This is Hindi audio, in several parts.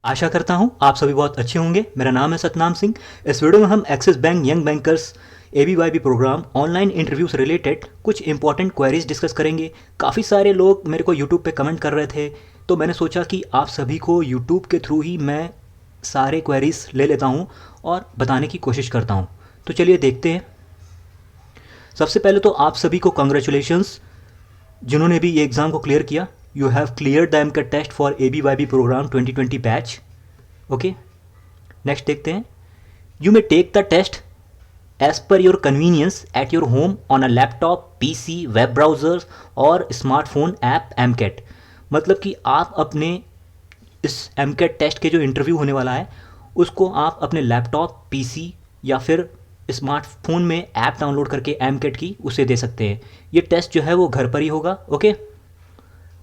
आशा करता हूँ आप सभी बहुत अच्छे होंगे। मेरा नाम है सतनाम सिंह। इस वीडियो में हम Axis bank young bankers ABYB program online interview से रिलेटेड कुछ इंपॉर्टेंट क्वेरीज डिस्कस करेंगे। काफ़ी सारे लोग मेरे को यूट्यूब पे कमेंट कर रहे थे, तो मैंने सोचा कि आप सभी को यूट्यूब के थ्रू ही मैं सारे क्वेरीज ले लेता हूँ और बताने की कोशिश करता हूँ। तो चलिए देखते हैं। सबसे पहले तो आप सभी को कंग्रेचुलेशंस जिन्होंने भी ये एग्ज़ाम को क्लियर किया। You have clear the AMCAT test for ABYB program 2020 batch. Okay, next देखते हैं। You may take the test as per your convenience at your home on a laptop, PC, web browser और स्मार्टफोन ऐप एमकेट। मतलब कि आप अपने इस एमकेट टेस्ट के जो इंटरव्यू होने वाला है उसको आप अपने लैपटॉप, PC या फिर स्मार्टफोन में ऐप डाउनलोड करके एमकेट की उसे दे सकते हैं। ये टेस्ट जो है वो घर पर ही होगा। ओके,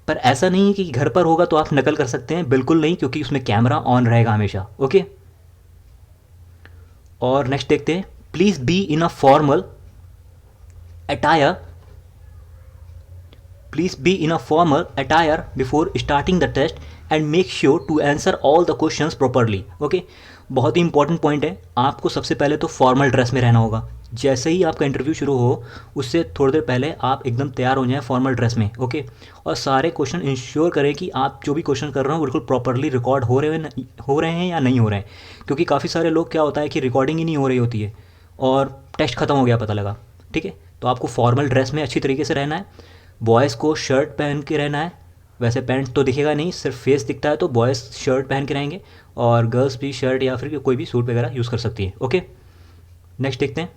पर ऐसा नहीं है कि घर पर होगा तो आप नकल कर सकते हैं, बिल्कुल नहीं, क्योंकि उसमें कैमरा ऑन रहेगा हमेशा। ओके, और नेक्स्ट देखते हैं। Please be in a formal attire please be in a formal attire before starting the test and make sure to answer all the questions properly. Okay, बहुत ही इंपॉर्टेंट पॉइंट है। आपको सबसे पहले तो फॉर्मल ड्रेस में रहना होगा। जैसे ही आपका इंटरव्यू शुरू हो उससे थोड़ी देर पहले आप एकदम तैयार हो जाएं फॉर्मल ड्रेस में। ओके, और सारे क्वेश्चन इंश्योर करें कि आप जो भी क्वेश्चन कर रहे हो बिल्कुल प्रॉपरली रिकॉर्ड हो रहे हैं या नहीं हो रहे हैं, क्योंकि काफ़ी सारे लोग क्या होता है कि रिकॉर्डिंग ही नहीं हो रही होती है और टेस्ट ख़त्म हो गया पता लगा। ठीक है, तो आपको फॉर्मल ड्रेस में अच्छी तरीके से रहना है। बॉयज़ को शर्ट पहन के रहना है। वैसे पैंट तो दिखेगा नहीं, सिर्फ फेस दिखता है, तो बॉयज़ शर्ट पहन के रहेंगे और गर्ल्स भी शर्ट या फिर कोई भी सूट वगैरह यूज़ कर सकती है। ओके, नेक्स्ट देखते हैं।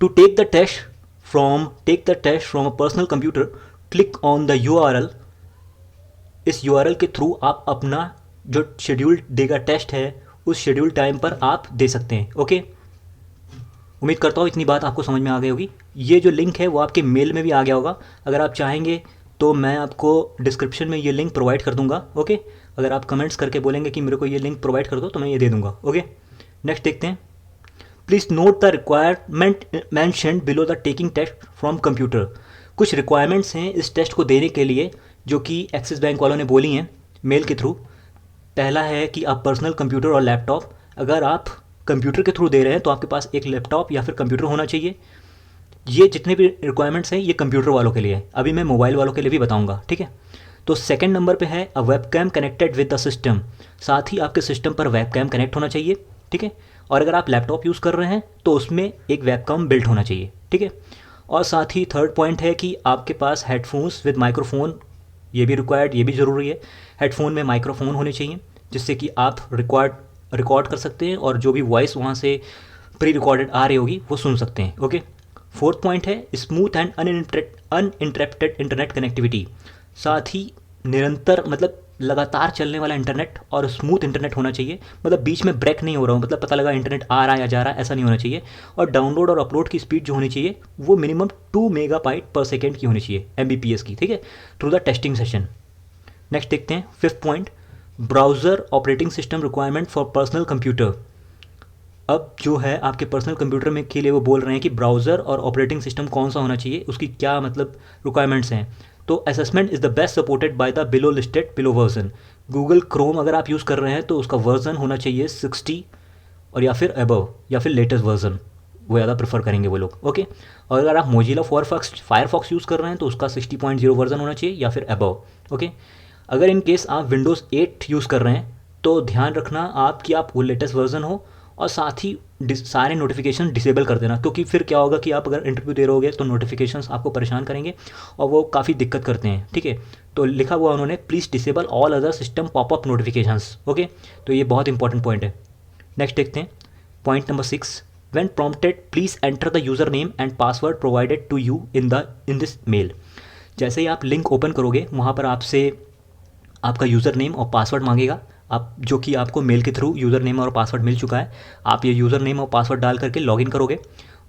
To take the test from a personal computer, click on the URL। इस URL के थ्रू आप अपना जो शेड्यूल देगा टेस्ट है उस शेड्यूल टाइम पर आप दे सकते हैं। ओके, उम्मीद करता हूँ इतनी बात आपको समझ में आ गई होगी। ये जो लिंक है वो आपके मेल में भी आ गया होगा। अगर आप चाहेंगे तो मैं आपको डिस्क्रिप्शन में ये लिंक प्रोवाइड कर दूंगा। ओके, अगर आप कमेंट्स करके बोलेंगे कि मेरे को ये लिंक प्रोवाइड कर दो तो मैं ये दे दूंगा। ओके, नेक्स्ट देखते हैं। Please note the requirement mentioned below the taking test from computer. कुछ रिक्वायरमेंट्स हैं इस टेस्ट को देने के लिए जो कि एक्सिस बैंक वालों ने बोली हैं मेल के थ्रू। पहला है कि आप पर्सनल कंप्यूटर और लैपटॉप, अगर आप कंप्यूटर के थ्रू दे रहे हैं तो आपके पास एक लैपटॉप या फिर कंप्यूटर होना चाहिए। ये जितने भी रिक्वायरमेंट्स हैं ये कंप्यूटर वालों के लिए है, अभी मैं मोबाइल वालों के लिए भी बताऊंगा। ठीक है, तो सेकंड नंबर पे है a webcam connected with the system. साथ ही आपके सिस्टम पर वेबकैम कनेक्ट होना चाहिए। ठीक है, और अगर आप लैपटॉप यूज़ कर रहे हैं तो उसमें एक वेबकैम बिल्ट होना चाहिए। ठीक है, और साथ ही थर्ड पॉइंट है कि आपके पास हेडफोन्स विद माइक्रोफोन, ये भी रिक्वायर्ड, ये भी ज़रूरी है। हेडफोन में माइक्रोफोन होने चाहिए जिससे कि आप रिकॉर्ड कर सकते हैं और जो भी वॉइस वहाँ से प्री रिकॉर्डेड आ रही होगी वो सुन सकते हैं। ओके, फोर्थ पॉइंट है smooth and uninterrupted internet connectivity. साथ ही निरंतर मतलब लगातार चलने वाला इंटरनेट और स्मूथ इंटरनेट होना चाहिए, मतलब बीच में ब्रेक नहीं हो रहा हो, मतलब पता लगा इंटरनेट आ रहा है या जा रहा है, ऐसा नहीं होना चाहिए। और डाउनलोड और अपलोड की स्पीड जो होनी चाहिए वो मिनिमम 2 मेगाबाइट पर सेकेंड की होनी चाहिए, MBPS की। ठीक है, through the testing session. Next देखते हैं fifth point, browser operating system requirement for personal computer. अब जो है आपके पर्सनल कंप्यूटर में के लिए वो बोल रहे हैं कि ब्राउज़र और ऑपरेटिंग सिस्टम कौन सा होना चाहिए, उसकी क्या मतलब रिक्वायरमेंट्स हैं। तो assessment is the best supported by the below version. Google Chrome अगर आप यूज़ कर रहे हैं तो उसका वर्जन होना चाहिए 60 और या फिर अबव या फिर लेटेस्ट वर्जन, वो ज़्यादा प्रेफर करेंगे वो लोग। ओके, और अगर आप मोजिला फायरफॉक्स यूज़ कर रहे हैं तो उसका 60.0 वर्जन होना चाहिए या फिर अबव। ओके, अगर इन केस आप विंडोज़ 8 यूज़ कर रहे हैं तो ध्यान रखना आप कि आप वो लेटेस्ट वर्जन हो, और साथ ही सारे नोटिफिकेशन डिसेबल कर देना, क्योंकि फिर क्या होगा कि आप अगर इंटरव्यू दे रहोगे तो नोटिफिकेशंस आपको परेशान करेंगे और वो काफ़ी दिक्कत करते हैं। ठीक है, तो लिखा हुआ उन्होंने please disable all other system popup notifications. Okay, तो ये बहुत इंपॉर्टेंट पॉइंट है। नेक्स्ट देखते हैं point number 6, when prompted please enter the user name and password provided to you in this mail. जैसे ही आप लिंक ओपन करोगे वहाँ पर आपसे आपका यूज़र नेम और पासवर्ड मांगेगा, आप जो कि आपको मेल के थ्रू यूज़र नेम और पासवर्ड मिल चुका है। आप ये यूज़र नेम और पासवर्ड डाल करके लॉगिन करोगे,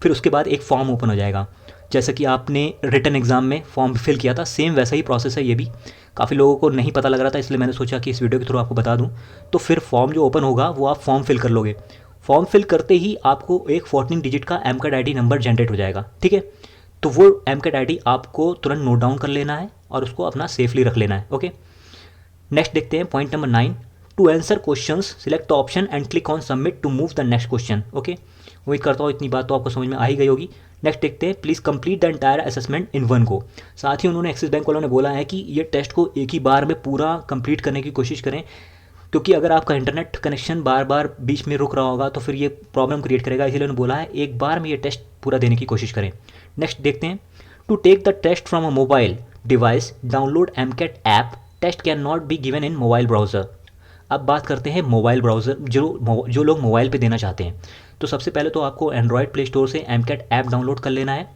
फिर उसके बाद एक फॉर्म ओपन हो जाएगा। जैसे कि आपने रिटन एग्ज़ाम में फॉर्म फिल किया था, सेम वैसा ही प्रोसेस है ये भी। काफ़ी लोगों को नहीं पता लग रहा था, इसलिए मैंने सोचा कि इस वीडियो के थ्रू आपको बता दूँ। तो फिर फॉर्म जो ओपन होगा वो आप फॉर्म फिल कर लोगे। फॉर्म फिल करते ही आपको एक 14 डिजिट का एमकेड ID नंबर जनरेट हो जाएगा। ठीक है, तो वो एमकेड ID आपको तुरंत नोट डाउन कर लेना है और उसको अपना सेफली रख लेना है। ओके, नेक्स्ट देखते हैं point number 9, to answer questions select the option and click on submit to move the next question. Okay, उम्मीद करता हूँ इतनी बात तो आपको समझ में आ ही गई होगी। नेक्स्ट देखते हैं, please complete the entire assessment in one go. साथ ही उन्होंने एक्सिस बैंक वालों ने बोला है कि ये टेस्ट को एक ही बार में पूरा कंप्लीट करने की कोशिश करें, क्योंकि अगर आपका इंटरनेट कनेक्शन बार बार बीच में रुक रहा होगा तो फिर ये प्रॉब्लम क्रिएट करेगा। इसीलिए उन्होंने बोला है एक बार में ये टेस्ट पूरा देने की कोशिश करें। नेक्स्ट देखते हैं, to take the test from a mobile device download AMCAT app, test can not be given in mobile browser. अब बात करते हैं मोबाइल ब्राउज़र, जो लोग मोबाइल पे देना चाहते हैं। तो सबसे पहले तो आपको एंड्रॉयड प्ले स्टोर से एमकेट ऐप डाउनलोड कर लेना है।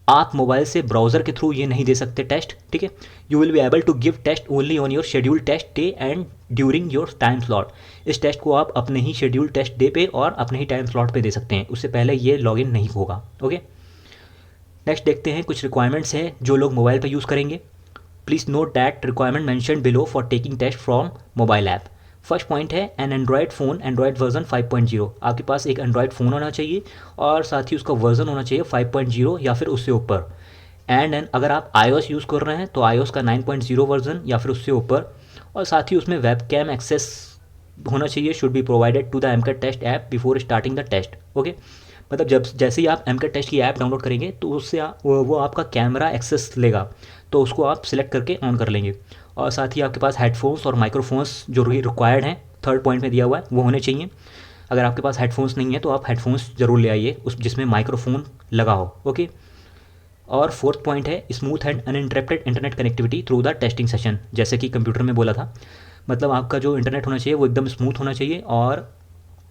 आप मोबाइल से ब्राउज़र के थ्रू ये नहीं दे सकते टेस्ट, ठीक है। You will be able to give test only on your schedule test day and during your time slot. इस टेस्ट को आप अपने ही शेड्यूल टेस्ट डे पे और अपने ही टाइम स्लॉट पे दे सकते हैं, उससे पहले ये लॉगिन नहीं होगा। ओके, नेक्स्ट देखते हैं कुछ रिक्वायरमेंट्स हैं जो लोग मोबाइल पे यूज़ करेंगे। Please note that requirement mentioned below for taking test from mobile app. First point है an Android phone, Android version 5.0। आपके पास एक एंड्रॉयड फ़ोन होना चाहिए और साथ ही उसका वर्जन होना चाहिए 5.0 या फिर उससे ऊपर। एंड अगर आप iOS यूज़ कर रहे हैं तो iOS का 9.0 वर्जन या फिर उससे ऊपर, और साथ ही उसमें वेबकैम एक्सेस होना चाहिए, should be provided to the AMCAT test app before starting the test. Okay, मतलब जैसे ही आप एमकेट टेस्ट की ऐप डाउनलोड करेंगे तो उससे वो आपका कैमरा एक्सेस लेगा, तो उसको आप सिलेक्ट करके ऑन कर लेंगे। और साथ ही आपके पास हेडफोन्स और माइक्रोफोन्स जो रिक्वायर्ड हैं, थर्ड पॉइंट में दिया हुआ है, वो होने चाहिए। अगर आपके पास हेडफोन्स नहीं है तो आप हेडफोन्स ज़रूर ले आइए उस जिसमें माइक्रोफोन लगा हो। ओके, और फोर्थ पॉइंट है smooth and uninterrupted internet connectivity through the testing session. जैसे कि कंप्यूटर में बोला था, मतलब आपका जो इंटरनेट होना चाहिए वो एकदम स्मूथ होना चाहिए और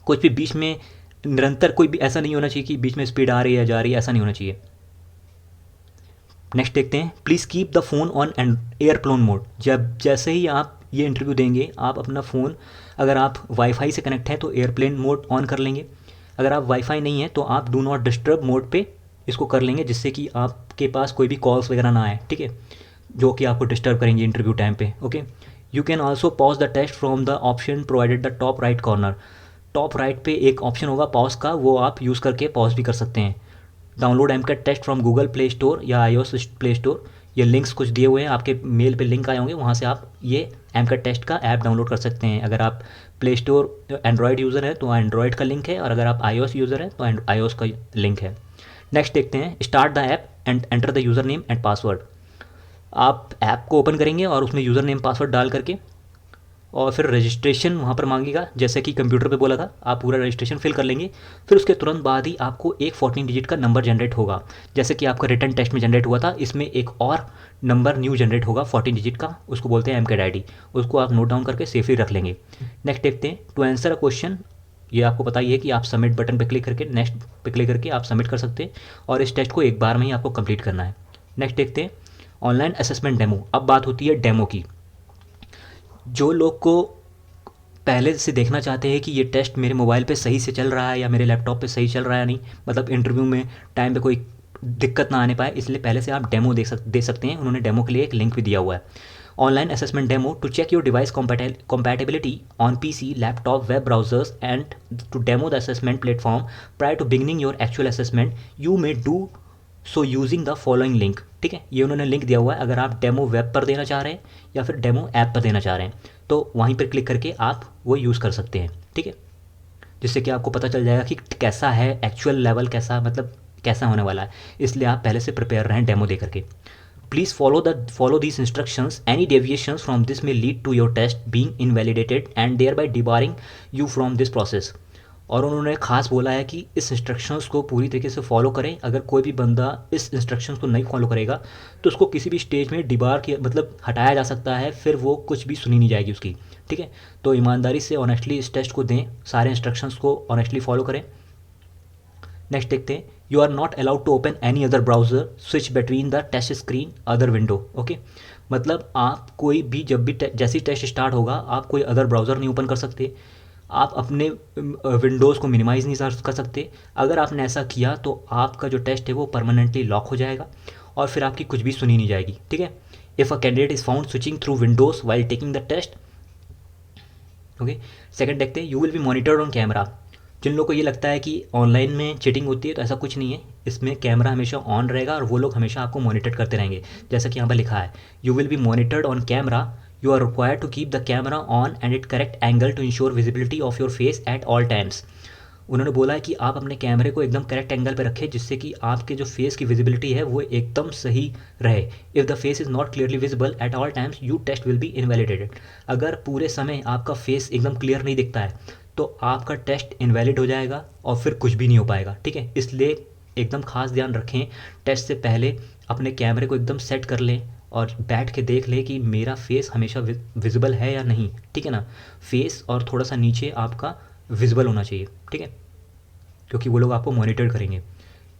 कुछ भी बीच में निरंतर कोई भी ऐसा नहीं होना चाहिए कि बीच में स्पीड आ रही है जा रही है, ऐसा नहीं होना चाहिए। नेक्स्ट देखते हैं, please keep the phone on airplane mode. जैसे ही आप ये इंटरव्यू देंगे, आप अपना फ़ोन, अगर आप वाईफाई से कनेक्ट हैं तो एयरप्लेन मोड ऑन कर लेंगे। अगर आप वाईफाई नहीं है तो आप डू नॉट डिस्टर्ब मोड पे इसको कर लेंगे, जिससे कि आपके पास कोई भी कॉल्स वगैरह ना आए, ठीक है, जो कि आपको डिस्टर्ब करेंगे इंटरव्यू टाइम पे। Okay, you can also pause the test from the option provided the top right corner. Top right पे एक ऑप्शन होगा पॉज का, वो आप यूज़ करके पॉज भी कर सकते हैं। Download AMCAT test from Google play store या iOS प्ले स्टोर, ये लिंक्स कुछ दिए हुए हैं, आपके मेल पे लिंक आए होंगे, वहाँ से आप ये एमकेट टेस्ट का ऐप डाउनलोड कर सकते हैं। अगर आप प्ले स्टोर एंड्रॉयड यूज़र है तो एंड्रॉयड का लिंक है, और अगर आप iOS यूज़र है तो iOS का लिंक है। नेक्स्ट देखते हैं, start the app and enter the user name and password. आप ऐप को ओपन करेंगे और उसमें यूज़र नेम पासवर्ड डाल करके, और फिर रजिस्ट्रेशन वहाँ पर मांगेगा, जैसे कि कंप्यूटर पे बोला था, आप पूरा रजिस्ट्रेशन फिल कर लेंगे। फिर उसके तुरंत बाद ही आपको एक 14 डिजिट का नंबर जनरेट होगा, जैसे कि आपका रिटर्न टेस्ट में जनरेट हुआ था। इसमें एक और नंबर न्यू जनरेट होगा 14 डिजिट का, उसको बोलते हैं एमकेट आईडी। उसको आप नोट डाउन करके सेफली रख लेंगे। नेक्स्ट देखते हैं, टू आंसर अ क्वेश्चन। ये आपको पता ही है कि आप सबमिट बटन पर क्लिक करके, नेक्स्ट पे क्लिक करके आप सबमिट कर सकते हैं, और इस टेस्ट को एक बार में ही आपको कंप्लीट करना है। नेक्स्ट देखते हैं, ऑनलाइन असेसमेंट डेमो। अब बात होती है डेमो की। जो लोग को पहले से देखना चाहते हैं कि ये टेस्ट मेरे मोबाइल पे सही से चल रहा है या मेरे लैपटॉप पे सही चल रहा है नहीं, मतलब इंटरव्यू में टाइम पे कोई दिक्कत ना आने पाए, इसलिए पहले से आप डेमो दे सकते हैं। उन्होंने डेमो के लिए एक लिंक भी दिया हुआ है, online assessment demo to check your device compatibility on PC, laptop, web browsers and to demo the assessment platform prior to beginning your actual assessment. You may do so using the following link. ठीक है, ये उन्होंने लिंक दिया हुआ है। अगर आप डेमो वेब पर देना चाह रहे हैं या फिर डेमो ऐप पर देना चाह रहे हैं तो वहीं पर क्लिक करके आप वो यूज़ कर सकते हैं, ठीक है, जिससे कि आपको पता चल जाएगा कि कैसा है एक्चुअल लेवल, कैसा मतलब कैसा होने वाला है। इसलिए आप पहले से प्रिपेयर रहें डेमो दे करके। Please follow these instructions. Any deviations from this may lead to your test being invalidated and thereby debarring you from this process. और उन्होंने खास बोला है कि इस इंस्ट्रक्शंस को पूरी तरीके से फॉलो करें। अगर कोई भी बंदा इस इंस्ट्रक्शंस को नहीं फॉलो करेगा तो उसको किसी भी स्टेज में डिबार के मतलब हटाया जा सकता है, फिर वो कुछ भी सुनी नहीं जाएगी उसकी, ठीक है। तो ईमानदारी से ऑनेस्टली इस टेस्ट को दें, सारे इंस्ट्रक्शंस को ऑनेस्टली फॉलो करें। नेक्स्ट देखते हैं, you are not allowed to open any other browser switch between the test screen other window. Okay, मतलब आप कोई भी जब भी जैसे ही टेस्ट स्टार्ट होगा आप कोई अदर ब्राउज़र नहीं ओपन कर सकते, आप अपने विंडोज़ को मिनिमाइज़ नहीं कर सकते। अगर आपने ऐसा किया तो आपका जो टेस्ट है वो परमानेंटली लॉक हो जाएगा और फिर आपकी कुछ भी सुनी नहीं जाएगी, ठीक है। If a candidate is found switching through windows while taking the test. Okay, second देखते हैं, you will be monitored on camera. जिन लोगों को ये लगता है कि ऑनलाइन में चीटिंग होती है तो ऐसा कुछ नहीं है, इसमें कैमरा हमेशा ऑन रहेगा और वो लोग हमेशा आपको मॉनिटर करते रहेंगे। जैसा कि यहाँ पर लिखा है, you will be monitored on camera, you are required to keep the camera on and it correct angle to ensure visibility of your face at all times. उन्होंने बोला है कि आप अपने कैमरे को एकदम करेक्ट एंगल पे रखें जिससे कि आपके जो फेस की विजिबिलिटी है वो एकदम सही रहे। If the face is not clearly visible at all times you test will be invalidated. अगर पूरे समय आपका फेस एकदम क्लियर नहीं दिखता है तो आपका टेस्ट इनवैलिड हो जाएगा और फिर कुछ भी नहीं हो पाएगा, ठीक है। इसलिए एकदम खास ध्यान रखें, टेस्ट से पहले अपने कैमरे को एकदम सेट कर लें और बैठ के देख लें कि मेरा फेस हमेशा विजिबल है या नहीं, ठीक है ना। फेस और थोड़ा सा नीचे आपका विजिबल होना चाहिए, ठीक है, क्योंकि वो लोग आपको मॉनिटर करेंगे।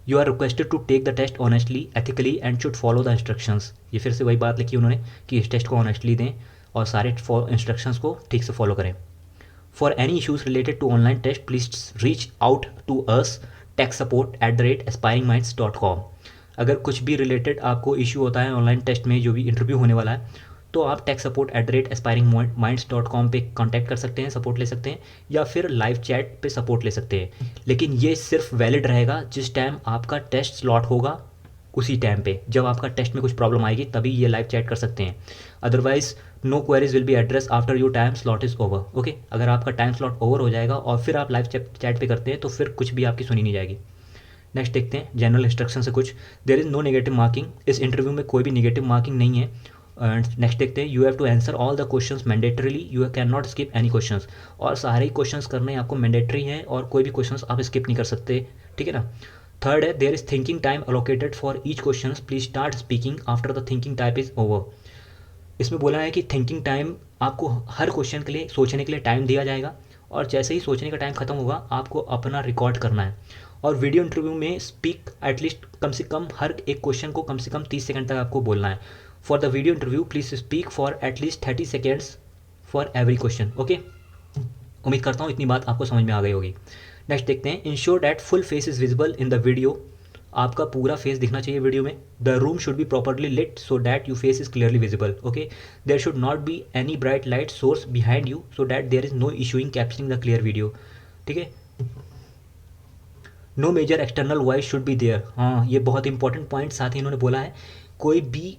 You are requested to take the test honestly ethically and should follow the instructions. ये फिर से वही बात लिखी उन्होंने कि इस टेस्ट को ऑनेस्टली दें और सारे इंस्ट्रक्शंस को ठीक से फॉलो करें। For any issues related to online test please reach out to us techsupport@aspiringminds.com। अगर कुछ भी रिलेटेड आपको इशू होता है ऑनलाइन टेस्ट में, जो भी इंटरव्यू होने वाला है, तो आप techsupport@aspiringminds.com पे कांटेक्ट कर सकते हैं, सपोर्ट ले सकते हैं, या फिर लाइव चैट पे सपोर्ट ले सकते हैं। लेकिन ये सिर्फ वैलिड रहेगा जिस टाइम आपका टेस्ट स्लॉट होगा, उसी टाइम पे। जब आपका टेस्ट में कुछ प्रॉब्लम आएगी तभी ये लाइव चैट कर सकते हैं। Otherwise no queries will be address after your time slot is over. Okay, अगर आपका टाइम स्लॉट ओवर हो जाएगा और फिर आप लाइव चैट पे करते हैं तो फिर कुछ भी आपकी सुनी नहीं जाएगी। नेक्स्ट देखते हैं जनरल इंस्ट्रक्शन से कुछ। There is no negative marking. इस इंटरव्यू में कोई भी नेगेटिव मार्किंग नहीं है। नेक्स्ट देखते हैं, you have to answer all the questions mandatorily, you can not skip any questions. और सारे ही क्वेश्चंस करने आपको मैंडेटरी हैं और कोई भी क्वेश्चंस आप स्किप नहीं कर सकते, ठीक है ना। थर्ड है, there is thinking time allocated for each question, please start speaking after the thinking time is over. इसमें बोला है कि थिंकिंग टाइम, आपको हर क्वेश्चन के लिए सोचने के लिए टाइम दिया जाएगा और जैसे ही सोचने का टाइम खत्म होगा आपको अपना रिकॉर्ड करना है। और वीडियो इंटरव्यू में स्पीक एटलीस्ट कम से कम हर एक क्वेश्चन को कम से कम 30 सेकंड तक आपको बोलना है। For the video interview please speak for at least 30 seconds for every question. Okay, उम्मीद करता हूँ इतनी बात आपको समझ में आ गई होगी। नेक्स्ट देखते हैं, ensure that full face is visible in the video. आपका पूरा फेस दिखना चाहिए वीडियो में। The room should be properly lit so that you face is clearly visible. Okay, there should not be any bright light source behind you so that there is no issue in capturing the clear video, ठीक है। No major external voice should be there. हाँ, ये बहुत इंपॉर्टेंट पॉइंट साथ ही इन्होंने बोला है, कोई भी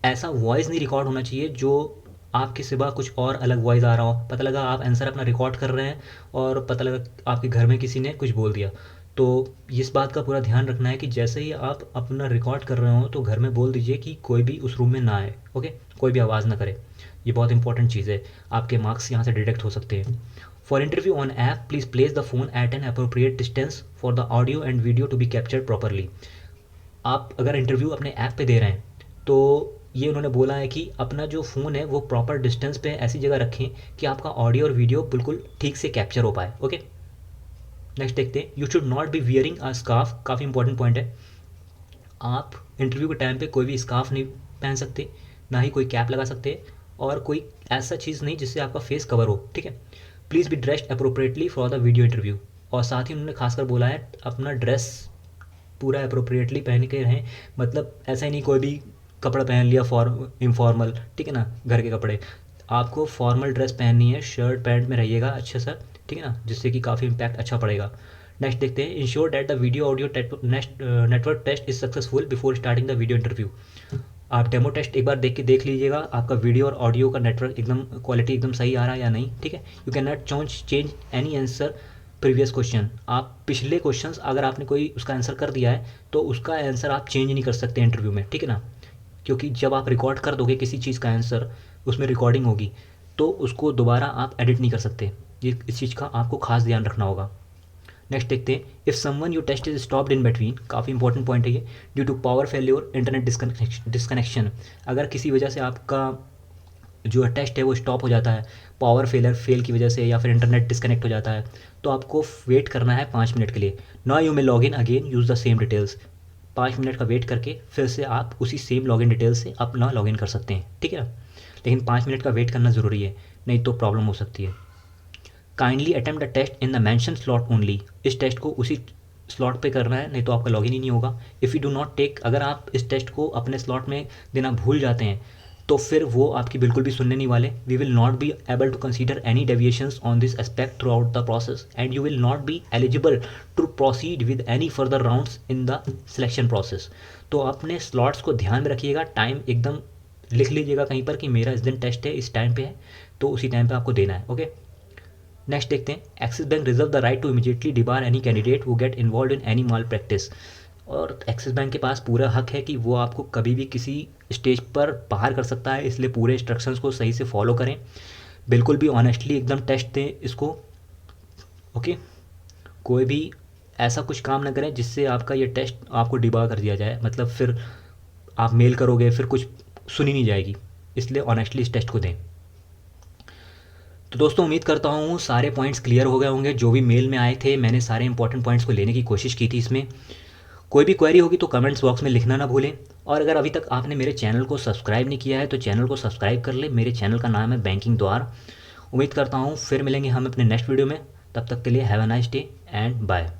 ऐसा वॉइस नहीं रिकॉर्ड होना चाहिए जो आपके सिवा कुछ और अलग वॉइस आ रहा हो। पता लगा आप आंसर अपना रिकॉर्ड कर रहे हैं और पता लगा आपके घर में किसी ने कुछ बोल दिया, तो इस बात का पूरा ध्यान रखना है कि जैसे ही आप अपना रिकॉर्ड कर रहे हो तो घर में बोल दीजिए कि कोई भी उस रूम में ना आए। ओके, कोई भी आवाज़ ना करे। ये बहुत इंपॉर्टेंट चीज़ है, आपके मार्क्स यहाँ से डिडक्ट हो सकते हैं। For interview on app please place the phone at an appropriate distance for the audio and video to be captured properly. आप अगर इंटरव्यू अपने ऐप पे दे रहे हैं तो ये उन्होंने बोला है कि अपना जो फ़ोन है वो प्रॉपर डिस्टेंस पे ऐसी जगह रखें कि आपका ऑडियो और वीडियो बिल्कुल ठीक से कैप्चर हो पाए। ओके, नेक्स्ट देखते हैं, you should not B wearing a scarf. काफ़ी इंपॉर्टेंट पॉइंट है, आप इंटरव्यू के टाइम पे कोई भी स्कार्फ नहीं पहन सकते, ना ही कोई कैप लगा सकते, और कोई ऐसा चीज़ नहीं जिससे आपका फेस कवर हो, ठीक है। Please be dressed appropriately for the video interview. और साथ ही उन्होंने खासकर बोला है अपना ड्रेस पूरा अप्रोप्रिएटली पहन के रहें, मतलब ऐसा ही नहीं कोई भी कपड़ा पहन लिया इनफॉर्मल, ठीक है ना, घर के कपड़े। आपको फॉर्मल ड्रेस पहननी है, शर्ट पैंट में रहिएगा अच्छे सा, ठीक है ना, जिससे कि काफ़ी इम्पैक्ट अच्छा पड़ेगा। नेक्स्ट देखते हैं, ensure that the video audio network test is successful before starting the video interview. आप डेमो टेस्ट एक बार देख लीजिएगा आपका वीडियो और ऑडियो का नेटवर्क एकदम क्वालिटी एकदम सही आ रहा है या नहीं, ठीक है। You can not change any answer previous question. आप पिछले क्वेश्चंस अगर आपने कोई उसका आंसर कर दिया है तो उसका आंसर आप चेंज नहीं कर सकते इंटरव्यू में, ठीक है ना, क्योंकि जब आप रिकॉर्ड कर दोगे किसी चीज़ का आंसर, उसमें रिकॉर्डिंग होगी तो उसको दोबारा आप एडिट नहीं कर सकते। ये इस चीज़ का आपको खास ध्यान रखना होगा। नेक्स्ट देखते हैं, if someone you test is stopped in between. काफ़ी इंपॉर्टेंट पॉइंट है ये, due to power failure internet disconnection. अगर किसी वजह से आपका जो टेस्ट है वो स्टॉप हो जाता है पावर फेल की वजह से, या फिर इंटरनेट डिस्कनेक्ट हो जाता है, तो आपको वेट करना है 5 मिनट के लिए। Now you may log in again, use the same details. 5 minute का वेट करके फिर से आप उसी सेम लॉगिन डिटेल से अपना लॉगिन कर सकते हैं, ठीक है ना, लेकिन 5 मिनट का वेट करना ज़रूरी है, नहीं तो प्रॉब्लम हो सकती है। Kindly attempt the test in the mention slot only. इस टेस्ट को उसी स्लॉट पे करना है, नहीं तो आपका लॉगिन ही नहीं होगा। If you do not take, अगर आप इस टेस्ट को अपने स्लॉट में देना भूल जाते हैं तो फिर वो आपकी बिल्कुल भी सुनने नहीं वाले। We will not be able to consider any deviations on this aspect throughout the process and you will not be eligible to proceed with any further rounds in the selection process. तो अपने स्लॉट्स को ध्यान में रखिएगा, टाइम एकदम लिख लीजिएगा कहीं पर कि मेरा इस दिन टेस्ट है, इस टाइम पे है, तो उसी टाइम पे आपको देना है। ओके, नेक्स्ट देखते हैं, Axis bank reserve the right to immediately debar any candidate who get involve in any malpractice. और एक्सिस बैंक के पास पूरा हक है कि वो आपको कभी भी किसी स्टेज पर बाहर कर सकता है, इसलिए पूरे इंस्ट्रक्शंस को सही से फॉलो करें, बिल्कुल भी ऑनेस्टली एकदम टेस्ट दें इसको। ओके, कोई भी ऐसा कुछ काम ना करें जिससे आपका ये टेस्ट आपको डिबार कर दिया जाए, मतलब फिर आप मेल करोगे फिर कुछ सुनी नहीं जाएगी, इसलिए ऑनेस्टली इस टेस्ट को दें। तो दोस्तों उम्मीद करता हूँ सारे पॉइंट्स क्लियर हो गए होंगे, जो भी मेल में आए थे मैंने सारे इंपॉर्टेंट पॉइंट्स को लेने की कोशिश की थी इसमें। कोई भी क्वेरी होगी तो कमेंट्स बॉक्स में लिखना ना भूलें, और अगर अभी तक आपने मेरे चैनल को सब्सक्राइब नहीं किया है तो चैनल को सब्सक्राइब कर ले। मेरे चैनल का नाम है बैंकिंग द्वार। उम्मीद करता हूँ फिर मिलेंगे हम अपने नेक्स्ट वीडियो में, तब तक के लिए have a nice day and bye.